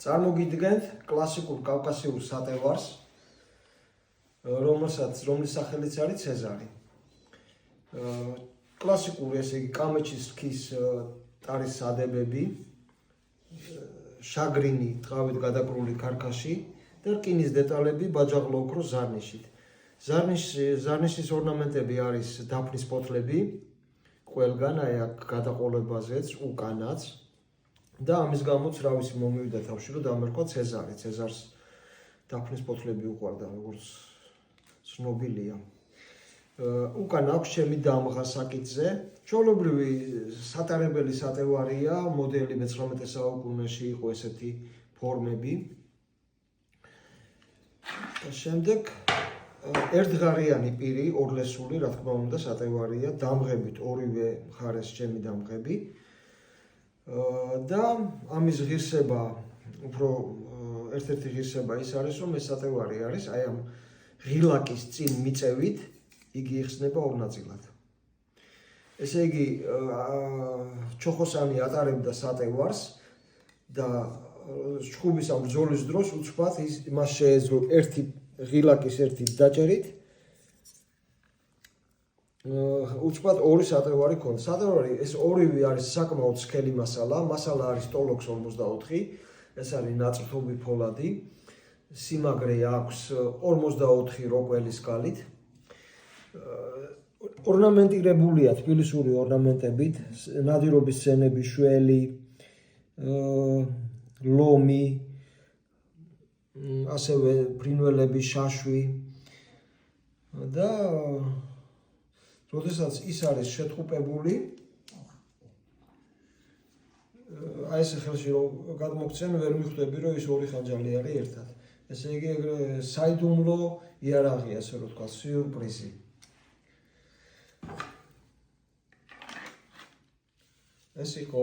წარმოგიდგენთ კლასიკურ კავკასიურ სატევარს, რომლის სახელიც არის ცეზარი. კლასიკური, ესე იგი, კამეჩის რქის ტარის სადებები, შაგრინი ტყავით გადაკრული ქარქაში და რკინის დეტალები ბაჯაღლო ოქროს ზარნიშით. ზარნიშის ორნამენტები არის დაფნის ფოთლები, ყველგან, აი აქ გადაყოლებაზეც, უკანაც და ამის გამოც რავისი მომივიდა თავში, რომ დამერქვა ცეზარი. ცეზარს დაფნის ფოთლები უყვარდა, როგორც ცნობილია. უკან აქვს ჩემი დამღა საკითხზე. ჩვეულებრივი სატარებელი სატევარია, მოდელი მე-19 საუკუნეში იყო ესეთი ფორმები. შემდეგ ერთღარიანი პირი, ორლესული, რა თქმა უნდა, სატევარია, დამღებით ორივე მხარეს ჩემი დამღები. და ამის ღირსება, უფრო ერთ-ერთი ღირსება ის არის, რომ ეს სატევარი არის, აი ამ ღილაკის წინ მიწევით, იგი იხსნება ორ ნაწილად. ესე იგი, ჩოხოსანი ატარებდა სატევარს და ჩხუბის ამ ბრძოლის დროს უცბად მას შეეძლო ერთი ღილაკის ერთი დაჭერით, უცბად ორი სატევარი ქონდა. სატევარი ეს ორივე არის საკმაოდ სქელი მასალა. მასალა არის ტოლოქს 44, ეს არის ნაწრთობი ფოლადი. სიმაგრე აქვს 44 როკველის კალით. ორნამენტირებულია თბილისური ორნამენტებით, ნადირობის სცენები, შველი, ლომი, ასევე ფრინველები, შაშვი და როდესაც ის არის შეთხუპებული, აი ეს ხელში რომ გადმოგცემ, ვერ მიხვდები, რომ ის ორი ხანჯალი არის ერთად. ესე იგი, საიდუმლო იარაღია, ასე რომ ვთქვათ, სიურპრიზი. ეს იყო